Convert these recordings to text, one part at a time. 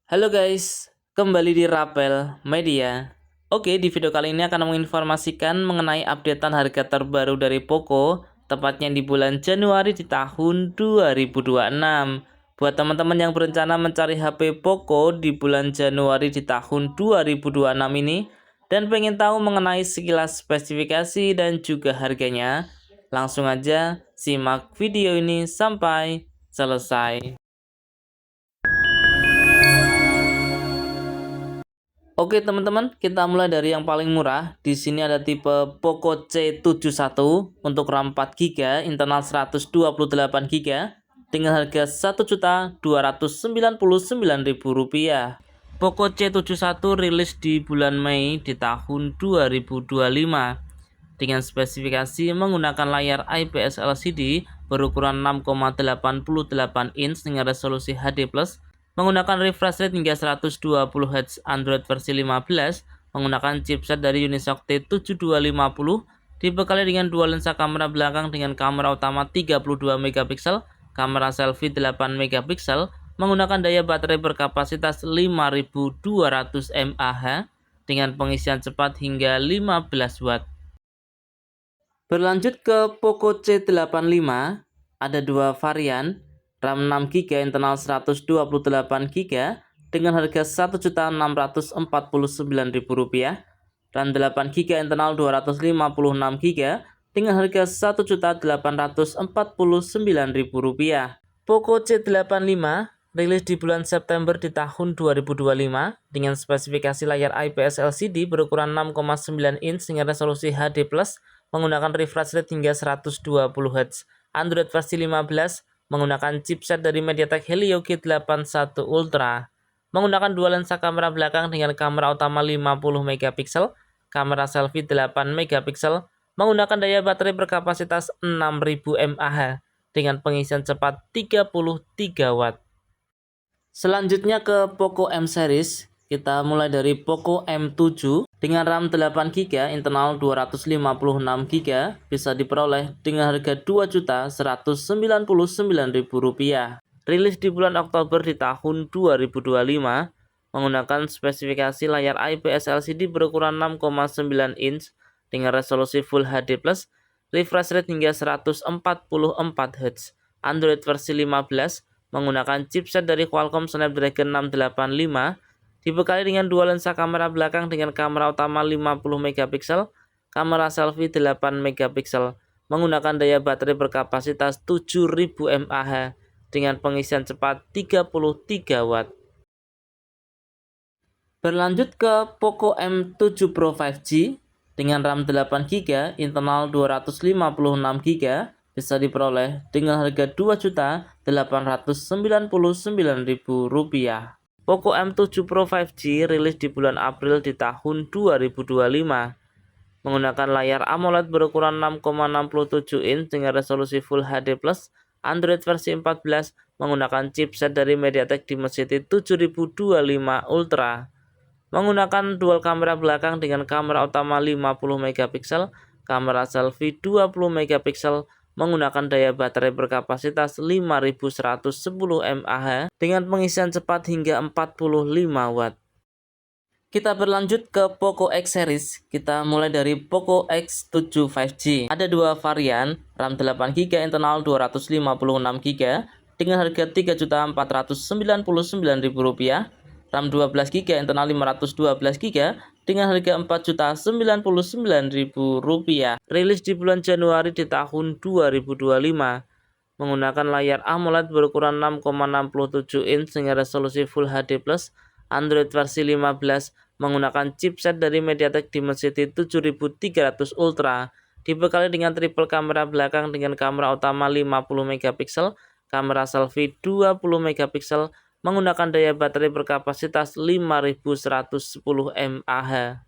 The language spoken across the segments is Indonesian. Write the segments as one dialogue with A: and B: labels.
A: Halo guys, kembali di Rapel Media. Oke, di video kali ini akan menginformasikan mengenai updatean harga terbaru dari Poco, tepatnya di bulan Januari di tahun 2026. Buat teman-teman yang berencana mencari HP Poco di bulan Januari di tahun 2026 ini, dan pengen tahu mengenai sekilas spesifikasi dan juga harganya, langsung aja simak video ini sampai selesai. Oke teman-teman, kita mulai dari yang paling murah. Di sini ada tipe Poco C71 untuk RAM 4GB, internal 128GB dengan harga Rp1.299.000. Poco C71 rilis di bulan Mei di tahun 2025 dengan spesifikasi menggunakan layar IPS LCD berukuran 6,88 inch dengan resolusi HD+, menggunakan refresh rate hingga 120Hz, Android versi 15, menggunakan chipset dari Unisoc T7250, dibekali dengan dua lensa kamera belakang dengan kamera utama 32MP, kamera selfie 8MP, menggunakan daya baterai berkapasitas 5200 mAh dengan pengisian cepat hingga 15 watt. Berlanjut ke Poco C85, ada dua varian, RAM 6GB, internal 128GB dengan harga Rp1.649.000, RAM 8GB, internal 256GB dengan harga Rp1.849.000. Poco C85 rilis di bulan September di tahun 2025 dengan spesifikasi layar IPS LCD berukuran 6,9 inch dengan resolusi HD+, menggunakan refresh rate hingga 120Hz, Android versi 15, menggunakan chipset dari MediaTek Helio G81 Ultra, menggunakan dua lensa kamera belakang dengan kamera utama 50MP, kamera selfie 8MP, menggunakan daya baterai berkapasitas 6000 mAh dengan pengisian cepat 33 watt. Selanjutnya ke Poco M series, kita mulai dari Poco M7 dengan RAM 8GB, internal 256GB, bisa diperoleh dengan harga Rp2.199.000. Rilis di bulan Oktober di tahun 2025, menggunakan spesifikasi layar IPS LCD berukuran 6,9 inch dengan resolusi Full HD+, refresh rate hingga 144Hz, Android versi 15, menggunakan chipset dari Qualcomm Snapdragon 685, dibekali dengan dua lensa kamera belakang dengan kamera utama 50MP, kamera selfie 8MP, menggunakan daya baterai berkapasitas 7000 mAh dengan pengisian cepat 33 watt. Berlanjut ke Poco M7 Pro 5G dengan RAM 8GB, internal 256GB, bisa diperoleh dengan harga Rp2.899.000. Poco M7 Pro 5G rilis di bulan April di tahun 2025, menggunakan layar AMOLED berukuran 6,67 inch dengan resolusi Full HD+, Android versi 14, menggunakan chipset dari MediaTek Dimensity 7025 Ultra, menggunakan dual kamera belakang dengan kamera utama 50MP, kamera selfie 20MP, menggunakan daya baterai berkapasitas 5110 mAh dengan pengisian cepat hingga 45 watt. Kita berlanjut ke Poco X series. Kita mulai dari Poco X7 5G. Ada dua varian, RAM 8GB, internal 256GB dengan harga Rp3.499.000, RAM 12GB, internal 512GB dengan harga Rp4.099.000. Rilis di bulan Januari di tahun 2025, menggunakan layar AMOLED berukuran 6,67 inch dengan resolusi Full HD+, Android versi 15, menggunakan chipset dari MediaTek Dimensity 7300 Ultra, dibekali dengan triple kamera belakang dengan kamera utama 50MP, kamera selfie 20MP, menggunakan daya baterai berkapasitas 5110 mAh.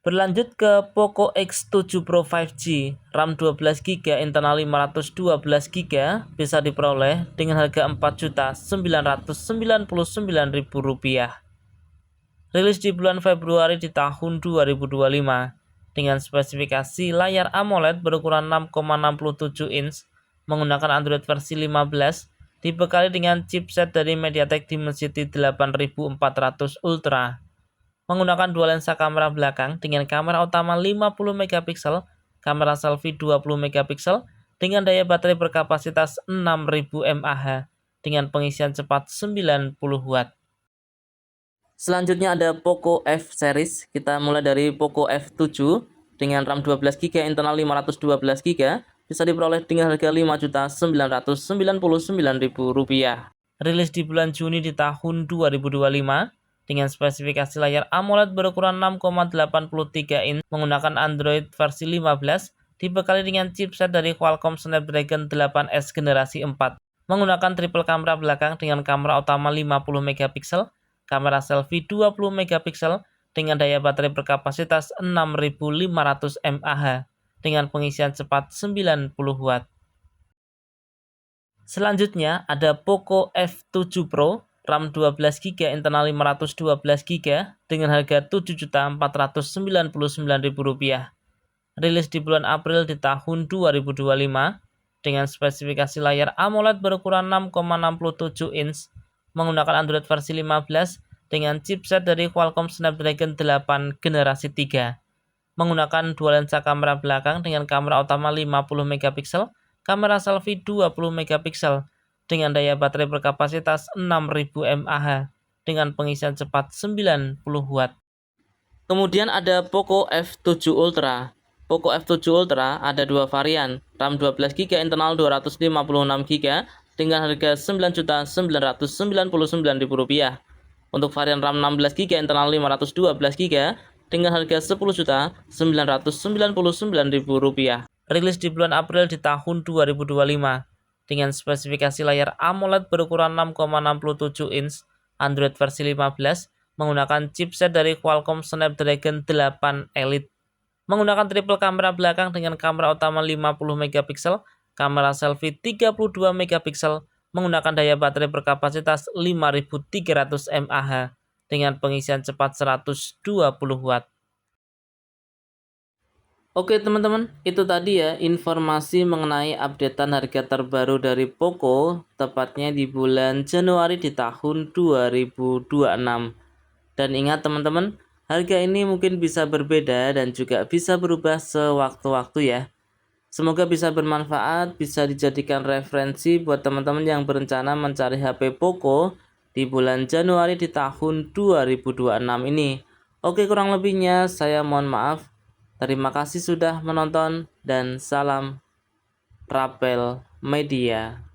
A: Berlanjut ke Poco X7 Pro 5G, RAM 12GB, internal 512GB, bisa diperoleh dengan harga Rp4.999.000. Rilis di bulan Februari di tahun 2025 dengan spesifikasi layar AMOLED berukuran 6,67 inch, menggunakan Android versi 15, dibekali dengan chipset dari MediaTek Dimensity 8400 Ultra. Menggunakan dua lensa kamera belakang dengan kamera utama 50 megapiksel, kamera selfie 20 megapiksel dengan daya baterai berkapasitas 6000 mAh dengan pengisian cepat 90 Watt. Selanjutnya ada Poco F series. Kita mulai dari Poco F7 dengan RAM 12GB, internal 512GB, bisa diperoleh dengan harga Rp5.999.000. Rilis di bulan Juni di tahun 2025 dengan spesifikasi layar AMOLED berukuran 6,83 inch menggunakan Android versi 15, dibekali dengan chipset dari Qualcomm Snapdragon 8S generasi 4, menggunakan triple kamera belakang dengan kamera utama 50 megapiksel, kamera selfie 20 megapiksel dengan daya baterai berkapasitas 6500 mAh dengan pengisian cepat 90 Watt. Selanjutnya ada Poco F7 Pro, RAM 12GB, internal 512GB dengan harga Rp7.499.000. Rilis di bulan April di tahun 2025 dengan spesifikasi layar AMOLED berukuran 6,67 inch menggunakan Android versi 15 dengan chipset dari Qualcomm Snapdragon 8 generasi 3. Menggunakan dua lensa kamera belakang dengan kamera utama 50 megapiksel, kamera selfie 20 megapiksel dengan daya baterai berkapasitas 6000 mAh dengan pengisian cepat 90 Watt. Kemudian ada Poco F7 Ultra. Poco F7 Ultra ada dua varian, RAM 12GB, internal 256GB dengan harga Rp9.999.000. Untuk varian RAM 16GB, internal 512GB dengan harga Rp10.999.000. Rilis di bulan April di tahun 2025 dengan spesifikasi layar AMOLED berukuran 6,67 inch, Android versi 15, menggunakan chipset dari Qualcomm Snapdragon 8 Elite, menggunakan triple kamera belakang dengan kamera utama 50 megapiksel, kamera selfie 32 megapiksel, menggunakan daya baterai berkapasitas 5300 mAh dengan pengisian cepat 120 Watt. Oke teman-teman, itu tadi ya informasi mengenai updatean harga terbaru dari Poco, tepatnya di bulan Januari di tahun 2026. Dan ingat teman-teman, harga ini mungkin bisa berbeda dan juga bisa berubah sewaktu-waktu ya. Semoga bisa bermanfaat, bisa dijadikan referensi buat teman-teman yang berencana mencari HP Poco di bulan Januari di tahun 2026 ini. Oke, kurang lebihnya saya mohon maaf. Terima kasih sudah menonton dan salam Rapel Media.